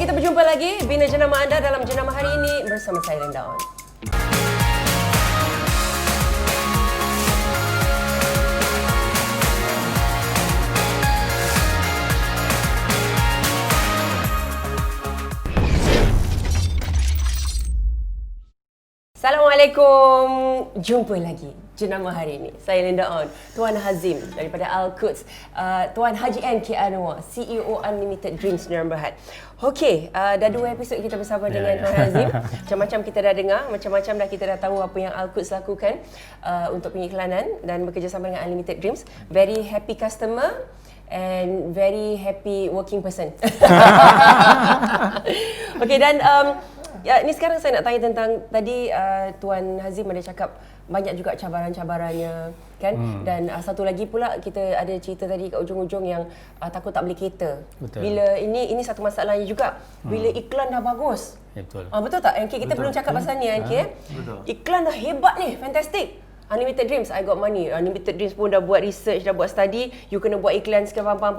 Baik, kita berjumpa lagi Bina Jenama anda dalam Jenama hari ini bersama saya Linda On. Assalamualaikum. Jumpa lagi Jenama hari ini. Saya Linda On, Tuan Hazim daripada Al-Quds, Tuan Haji N. K. Anwar, CEO Unlimited Dreams Sdn Bhd. Okey, dah 2 episod kita bersama dengan Tuan Hazim. Macam-macam kita dah dengar, macam-macam dah kita dah tahu apa yang Al-Quds lakukan untuk pengiklanan dan bekerjasama dengan Unlimited Dreams. Very happy customer and very happy working person. Okey, dan ya, ni sekarang saya nak tanya tentang tadi Tuan Hazim ada cakap banyak juga cabaran-cabarannya kan, dan satu lagi pula kita ada cerita tadi kat ujung-ujung yang takut tak beli kereta. Betul. Bila ini satu masalahnya juga bila iklan dah bagus. Ya, betul. Betul tak? Yang kita belum cakap pasal ni kan. Betul. Iklan dah hebat ni, fantastic. Unlimited Dreams, I got money. Unlimited Dreams pun dah buat research, dah buat study, you kena buat iklan sekarang pam.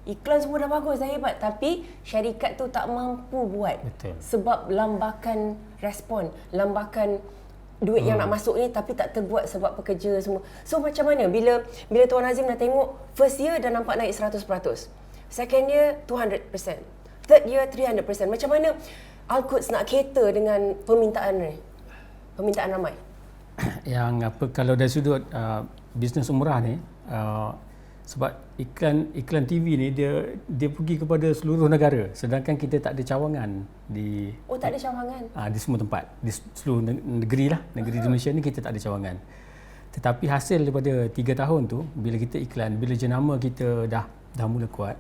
Iklan semua dah bagus, dah hebat, tapi syarikat tu tak mampu buat. Betul. Sebab lambakan respon, lambakan duit yang nak masuk ni, tapi tak terbuat sebab pekerja semua. So macam mana bila Tuan Hazim dah tengok first year dah nampak naik 100%, second year 200%, third year 300%. Macam mana Al-Quds nak cater dengan permintaan ramai? Yang apa, kalau dari sudut bisnes umrah ni, sebab iklan TV ni dia pergi kepada seluruh negara, sedangkan kita tak ada cawangan di tak ada cawangan di semua tempat, di seluruh negeri lah, negeri di Malaysia ni kita tak ada cawangan. Tetapi hasil daripada 3 tahun tu, bila kita iklan, bila jenama kita dah mula kuat,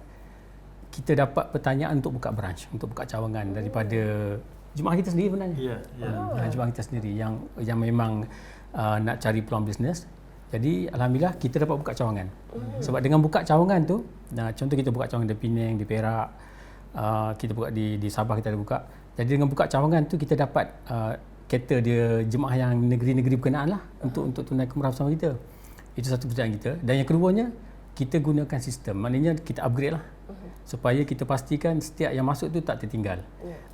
kita dapat pertanyaan untuk buka branch, untuk buka cawangan daripada jemaah kita sendiri sebenarnya. Jemaah kita sendiri yang memang nak cari peluang bisnes. Jadi alhamdulillah kita dapat buka cawangan. Sebab dengan buka cawangan tu, contoh kita buka cawangan di Penang, di Perak, kita buka di Sabah, kita ada buka. Jadi dengan buka cawangan tu kita dapat cater dia jemaah yang negeri-negeri berkenaan lah untuk tunaikan umrah bersama kita. Itu satu pekerjaan kita. Dan yang keduanya, kita gunakan sistem. Maknanya kita upgrade lah. Supaya kita pastikan setiap yang masuk tu tak tertinggal.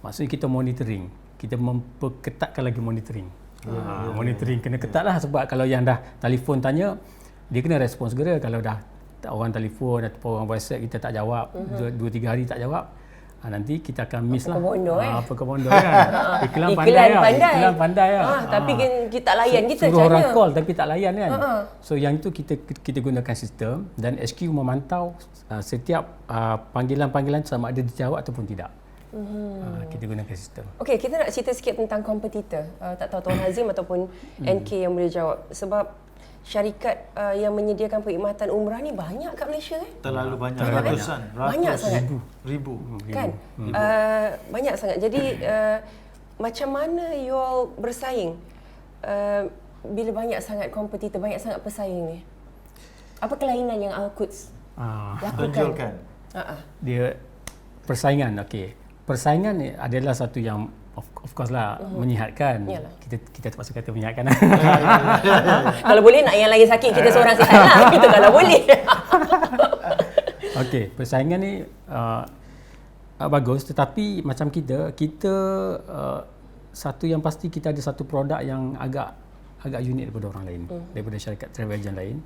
Maksudnya kita monitoring. Kita memperketatkan lagi monitoring. Monitoring kena ketat lah, sebab kalau yang dah telefon tanya, dia kena respon segera. Kalau dah orang telefon atau orang WhatsApp kita tak jawab, 2-3 hari tak jawab, nanti kita akan miss lah. Apa ke bondo kan. Iklan pandai lah. Tapi kita tak layan, kita suruh orang call tapi tak layan kan. So yang itu kita gunakan sistem, dan HQ memantau setiap panggilan-panggilan sama ada dijawab ataupun tidak. Kita gunakan sistem. Okey, kita nak cerita sikit tentang kompetitor. Tak tahu Tuan Hazim ataupun NK yang boleh jawab. Sebab syarikat yang menyediakan perkhidmatan umrah ni banyak kat Malaysia kan? Terlalu banyak, ratusan, banyak sangat. Ribu. Kan? Banyak sangat. Jadi macam mana you all bersaing bila banyak sangat kompetitor, banyak sangat pesaing ni? Apa kelainan yang Al-Quds lakukan? Dia persaingan, okey. Persaingan ni adalah satu yang of course lah menyihatkan. Kita terpaksa kata menyihatkan. Kalau boleh nak yang lain sakit, kita seorang sihat lah. Itu kalau boleh. Okey, persaingan ni bagus, tetapi macam kita satu yang pasti, kita ada satu produk yang agak unik daripada orang lain, daripada syarikat travel agent lain.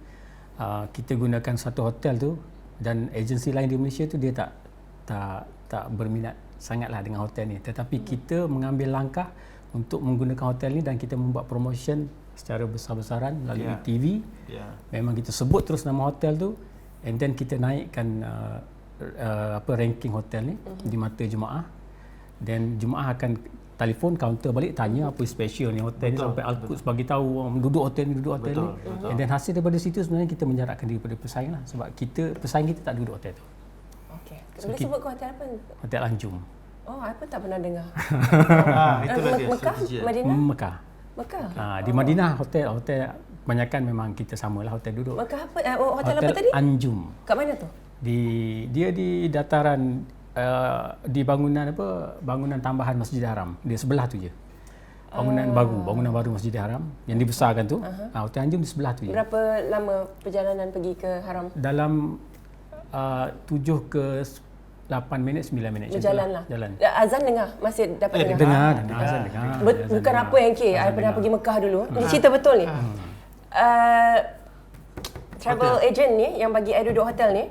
Kita gunakan satu hotel tu, dan agensi lain di Malaysia tu dia tak berminat sangatlah dengan hotel ni, tetapi kita mengambil langkah untuk menggunakan hotel ni, dan kita membuat promotion secara besar-besaran melalui TV. Memang kita sebut terus nama hotel tu, and then kita naikkan ranking hotel ni di mata jemaah, dan jemaah akan telefon kaunter balik tanya apa special ni hotel ni, sampai Al-Quds bagi tahu orang duduk hotel ni. And then hasil daripada situ sebenarnya kita menjarakkan diri daripada pesaing lah, sebab pesaing kita tak duduk hotel tu. Boleh sebut ke hotel apa? Hotel Anjum. Apa tak pernah dengar. Itulah dia. Mekah? Madinah? Mekah. Di Madinah hotel kebanyakan memang kita samalah hotel duduk. Mekah apa? Hotel apa tadi? Anjum. Kat mana tu? Dia di dataran di bangunan tambahan Masjidil Haram. Dia sebelah tu je. Bangunan baru Masjidil Haram yang dibesarkan tu. Hotel Anjum di sebelah tu je. Berapa lama perjalanan pergi ke Haram? Dalam 7 ke 8 minit 9 minit macam Berjalan tu lah. Jalan. Azan dengar? Masih dapat dengar? Dengar azan dengar. Bukan apa yang saya pernah pergi Mekah dulu. Ini cerita betul ni. Travel agent ni yang bagi I duduk hotel ni,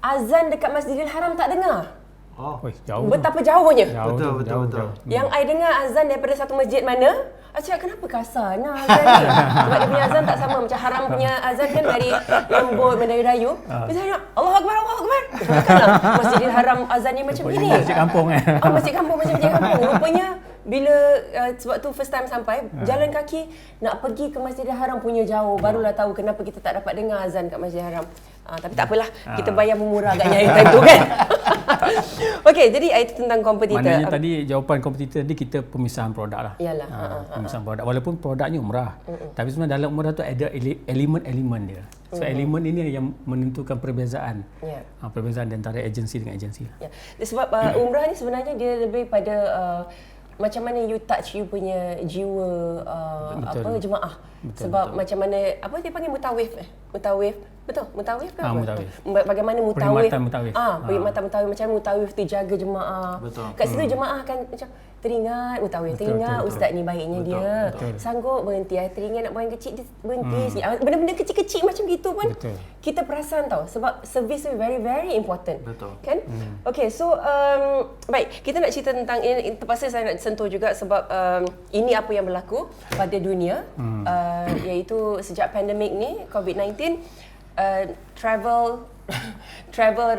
azan dekat Masjidil Haram tak dengar. Oh. Oi, jauh. Betapa jauhnya. Betul. Yang I dengar azan daripada satu masjid mana, I cakap kenapa kasar azan ni? Sebab dia punya azan tak sama. Macam Haram punya azan kan dari lembut, mendayu-dayu. Bila saya nak, Allahu Akbar, Allahu Akbar. Takkanlah Masjidil Haram azannya macam ini. Masjid kampung Masjid kampung macam masjid kampung. Rupanya bila sebab tu first time sampai, jalan kaki nak pergi ke Masjidil Haram punya jauh. Barulah tahu kenapa kita tak dapat dengar azan kat Masjidil Haram. Tapi tak apalah, kita bayar memurah agaknya yang time tu kan. Okey, jadi itu tentang kompetitor. Maknanya tadi jawapan kompetitor tadi kita pemisahan produk lah. Yalah. Pemisahan produk. Walaupun produknya murah. Tapi sebenarnya dalam murah tu ada elemen-elemen dia. So elemen ini yang menentukan perbezaan. Perbezaan antara agensi dengan agensi. Ya. Sebab umrah ni sebenarnya dia lebih pada macam mana you touch you punya jiwa jemaah. Sebab macam mana dia panggil mutawif. Betul, mutawif ke apa? Mutawif. Bagaimana mutawif? Perkhidmatan mutawif. Perkhidmatan mutawif, macam mutawif tu jaga jemaah. Betul. Kat situ jemaah akan macam teringat mutawif, teringat ustaz ni baiknya dia. Sanggup berhenti, teringat nak buang kecil dia berhenti sikit. Benda-benda kecil-kecil macam gitu pun kita perasan tau, sebab servis tu very very important. Betul. Kan? Okay, so baik, kita nak cerita tentang ini, terpaksa saya nak sentuh juga sebab ini apa yang berlaku pada dunia, iaitu sejak pandemik ni COVID-19. Travel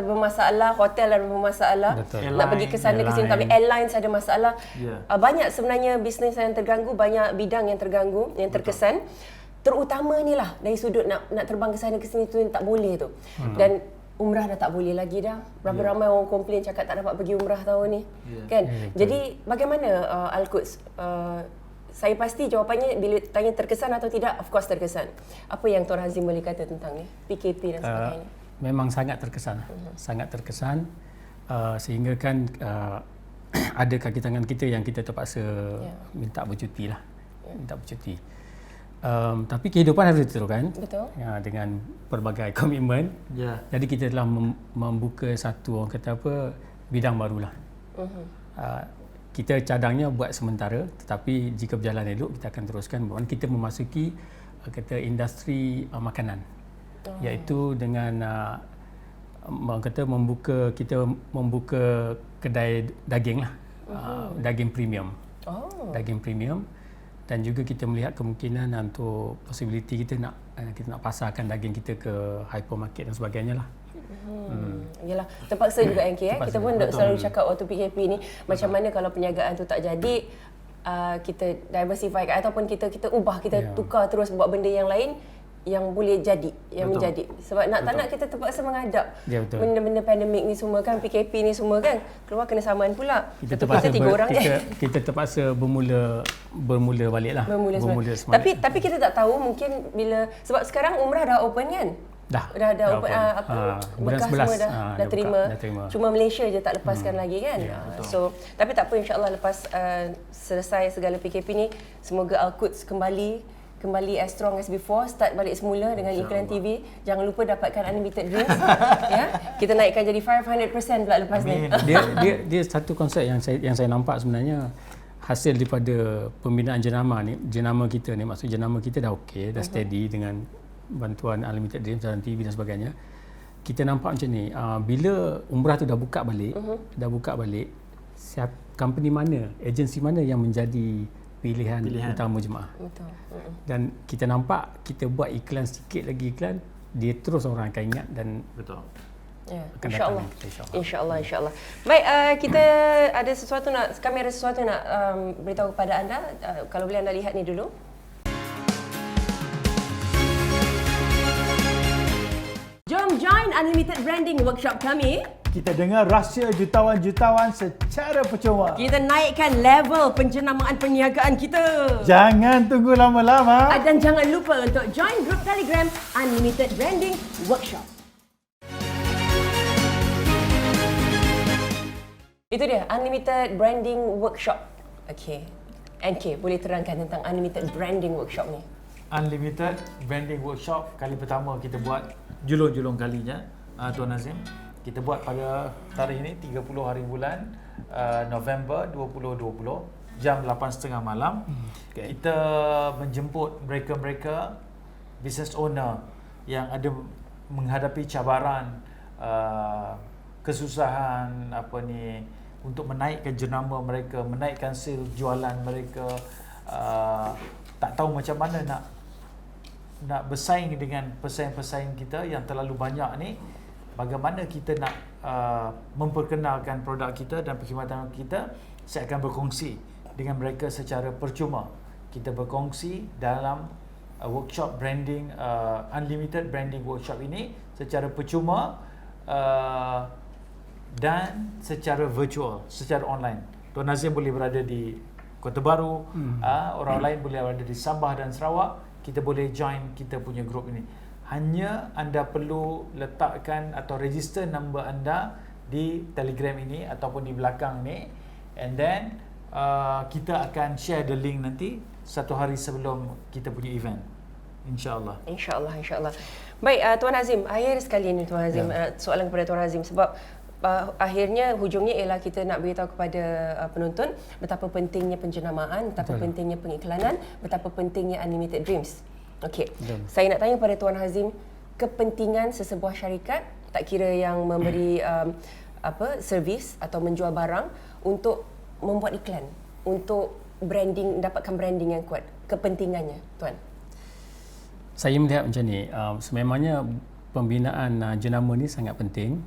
bermasalah, hotel ada bermasalah. Nak pergi ke sana ke sini, tapi airlines ada masalah. Banyak sebenarnya bisnes yang terganggu, banyak bidang yang terganggu, yang terkesan. Terutama ni lah dari sudut nak terbang ke sana ke sini tu tak boleh tu. Dan umrah dah tak boleh lagi dah. Berapa ramai orang komplain cakap tak dapat pergi umrah tahun ni. Kan? Jadi bagaimana Al-Quds? Saya pasti jawapannya bila tanya terkesan atau tidak, of course terkesan. Apa yang Tuan Hazim boleh kata tentang ni? PKP dan sebagainya. Memang sangat terkesan. Sangat terkesan sehingga kan ada kaki tangan kita yang kita terpaksa minta bercuti lah. Minta bercuti. Tapi kehidupan harus diteruskan. Betul. Dengan pelbagai komitmen. Jadi kita telah membuka satu, orang kata apa, bidang barulah. Kita cadangnya buat sementara, tetapi jika berjalan elok kita akan teruskan. Kita memasuki kata industri makanan, iaitu dengan kata membuka kedai daging lah, daging premium, daging premium, dan juga kita melihat kemungkinan untuk possibility kita nak pasarkan daging kita ke hypermarket dan sebagainya lah. Yalah, terpaksa juga NK kita pun selalu cakap waktu PKP ni macam mana kalau perniagaan tu tak jadi, kita diversify ataupun kita ubah, kita tukar terus buat benda yang lain yang boleh jadi, yang menjadi. Sebab tak nak kita terpaksa menghadap benda-benda pandemik ni semua kan, PKP ni semua kan, keluar kena samaan pula. Kita 3 orang kita terpaksa bermula balik lah. Bermula semula. Tapi kita tak tahu mungkin bila, sebab sekarang umrah dah open kan? Dah open. Bulan 11 dah terima. Cuma Malaysia je tak lepaskan lagi kan. So tapi tak apa, insya-Allah lepas selesai segala PKP ni, semoga Al-Quds kembali as strong as before, start balik semula dengan iklan TV. Jangan lupa dapatkan unlimited drinks. Kita naikkan jadi 500% pula lepas ni. Dia satu konsep yang saya nampak sebenarnya hasil daripada pembinaan jenama kita ni. Maksud jenama kita dah okey, dah steady dengan bantuan unlimited dream, siaran TV dan sebagainya. Kita nampak macam ni, bila umrah tu dah buka balik, company mana, agensi mana yang menjadi pilihan utama jemaah. Dan kita nampak, kita buat iklan sikit lagi iklan, dia terus orang akan ingat dan InsyaAllah. Baik, kita ada sesuatu kami ada sesuatu nak beritahu kepada anda. Kalau boleh anda lihat ni dulu. Jom join Unlimited Branding Workshop kami. Kita dengar rahsia jutawan-jutawan secara percuma. Kita naikkan level penjenamaan perniagaan kita. Jangan tunggu lama-lama. Dan jangan lupa untuk join grup Telegram Unlimited Branding Workshop. Itu dia, Unlimited Branding Workshop. Okey. NK, boleh terangkan tentang Unlimited Branding Workshop ni? Unlimited Branding Workshop kali pertama kita buat julung-julung kalinya, Tuan Hazim. Kita buat pada tarikh ini 30 hari bulan November 2020 jam 8.30 malam. Kita menjemput mereka-mereka business owner yang ada menghadapi cabaran, kesusahan untuk menaikkan jenama mereka, menaikkan sale jualan mereka, tak tahu macam mana nak bersaing dengan pesaing-pesaing kita yang terlalu banyak ni. Bagaimana kita nak memperkenalkan produk kita dan perkhidmatan kita. Saya akan berkongsi dengan mereka secara percuma. Kita berkongsi dalam workshop branding, unlimited branding workshop ini secara percuma dan secara virtual, secara online. Tuan Nazim boleh berada di Kota Baru, orang lain boleh berada di Sabah dan Sarawak. Kita boleh join kita punya grup ini. Hanya anda perlu letakkan atau register nombor anda di Telegram ini ataupun di belakang ni, and then kita akan share the link nanti satu hari sebelum kita punya event, insya-Allah. InsyaAllah. Baik, Tuan Hazim, akhir sekali ni Tuan Hazim, soalan kepada Tuan Hazim, sebab akhirnya hujungnya ialah kita nak beritahu kepada penonton betapa pentingnya penjenamaan, betapa pentingnya pengiklanan, betapa pentingnya Unlimited Dreams. Okey. Saya nak tanya pada Tuan Hazim, kepentingan sesebuah syarikat, tak kira yang memberi servis atau menjual barang, untuk membuat iklan, untuk branding, dapatkan branding yang kuat. Kepentingannya, Tuan. Saya melihat macam ni, sememangnya pembinaan jenama ni sangat penting.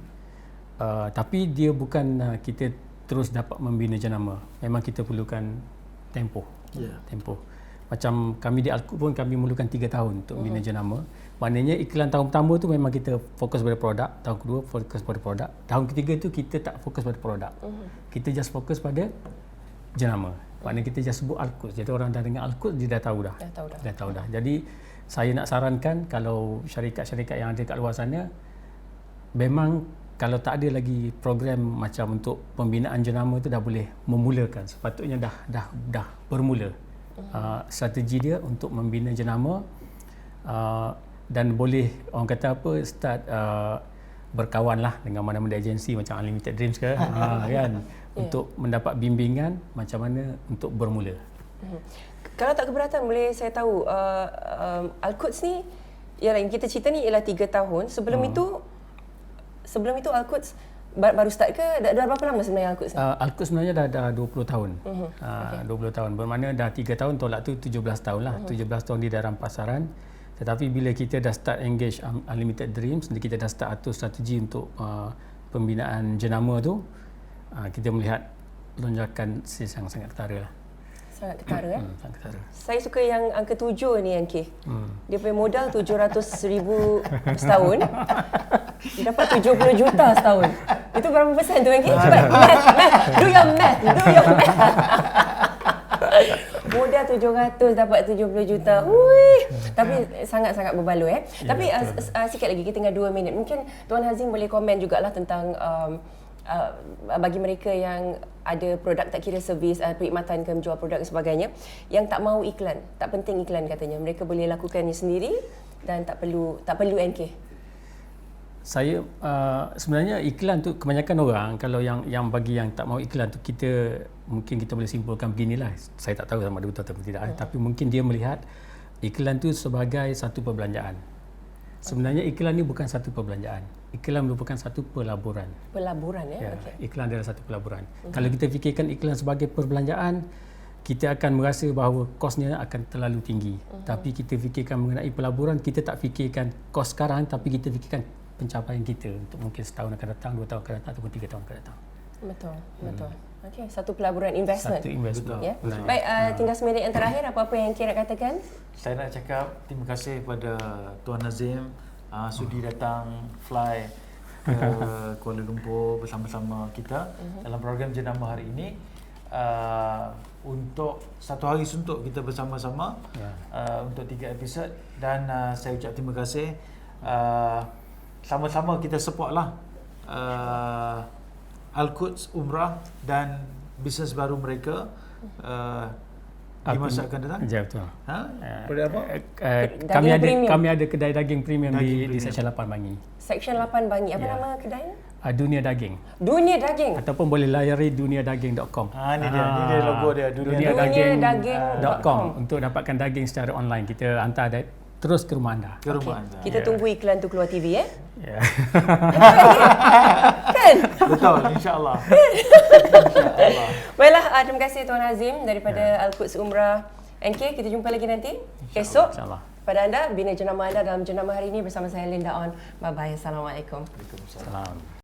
Tapi dia bukan kita terus dapat membina jenama. Memang kita perlukan tempoh. Tempoh. Macam kami di Alkut pun kami memerlukan 3 tahun untuk membina jenama. Maknanya iklan tahun pertama tu memang kita fokus pada produk, tahun kedua fokus pada produk, tahun ketiga tu kita tak fokus pada produk. Kita just fokus pada jenama. Maknanya kita just sebut Alkut. Jadi orang dah dengar Alkut dia dah tahu dah. Dah tahu dah. Jadi saya nak sarankan kalau syarikat-syarikat yang ada kat luar sana, memang kalau tak ada lagi program macam untuk pembinaan jenama tu dah boleh memulakan. Sepatutnya dah bermula. Strategi dia untuk membina jenama, dan boleh orang kata start berkawan lah dengan mana-mana agensi macam Unlimited Dreams ke kan, untuk mendapat bimbingan macam mana untuk bermula. Kalau tak keberatan, boleh saya tahu Al-Quds ni, yang kita cerita ni ialah 3 tahun. Sebelum itu Al-Quds baru start ke? Dah berapa lama sebenarnya Al-Quds ni? Al-Quds sebenarnya dah 20 tahun. 20 tahun. Bermakna dah 3 tahun, tolak tu 17 tahun lah. 17 tahun di dalam pasaran. Tetapi bila kita dah start engage Unlimited Dreams, kita dah start atur strategi untuk pembinaan jenama tu, kita melihat lonjakan sales yang sangat ketara lah. Sangat ketara Sangat ketara. Saya suka yang angka 7 ni, Angkeh. Dia punya modal 700,000 setahun. Dia dapat 70 juta setahun. Itu berapa persen tu, Angkeh? Cepat, do your math. Modal 700 dapat 70 juta. Tapi sangat-sangat berbaloi. Tapi sikit lagi, kita tinggal 2 minit. Mungkin Tuan Hazim boleh komen jugalah tentang bagi mereka yang ada produk, tak kira servis, perkhidmatan ke, menjual produk dan sebagainya, yang tak mahu iklan, tak penting iklan katanya, mereka boleh lakukannya sendiri dan tak perlu NK. Saya sebenarnya iklan tu kebanyakan orang, kalau yang bagi yang tak mahu iklan tu, mungkin kita boleh simpulkan beginilah. Saya tak tahu sama ada betul atau tidak, tapi mungkin dia melihat iklan tu sebagai satu perbelanjaan. Sebenarnya iklan ni bukan satu perbelanjaan. Iklan merupakan satu pelaburan. Pelaburan ya? Okay. Iklan adalah satu pelaburan. Kalau kita fikirkan iklan sebagai perbelanjaan, kita akan merasa bahawa kosnya akan terlalu tinggi. Tapi kita fikirkan mengenai pelaburan, kita tak fikirkan kos sekarang, tapi kita fikirkan pencapaian kita untuk mungkin setahun akan datang, 2 tahun akan datang ataupun 3 tahun akan datang. Betul. Okey, satu pelaburan investment. Satu investment. Ya. Baik, tinggal seminit yang terakhir, apa-apa yang Kira nak katakan? Saya nak cakap terima kasih kepada Tuan Nazim sudi datang fly ke Kuala Lumpur bersama-sama kita dalam program jenama hari ini, untuk satu hari suntuk kita bersama-sama untuk 3 episod, dan saya ucap terima kasih. Sama-sama kita support lah Al-Quds Umrah dan bisnes baru mereka, di masa akan datang? Ya, betul. Ha? Pada apa? Daging premium. Kami ada kedai daging premium Daging di premium. Seksyen 8 Bangi. Seksyen 8 Bangi. Apa Ya. nama kedai? Dunia Daging. Dunia Daging. Ataupun boleh layari duniadaging.com. Ni dia logo dia. Duniadaging.com untuk dapatkan daging secara online. Kita hantar terus ke rumah anda. Ke rumah anda. Kita tunggu iklan tu keluar TV Ya. Kan? Betul, insya-Allah. Baiklah, terima kasih Tuan Hazim daripada Al-Quds Umrah NK. Kita jumpa lagi nanti esok. InsyaAllah. Pada anda, bina jenama anda dalam jenama hari ini bersama saya Linda On. Bye-bye. Assalamualaikum. Salam.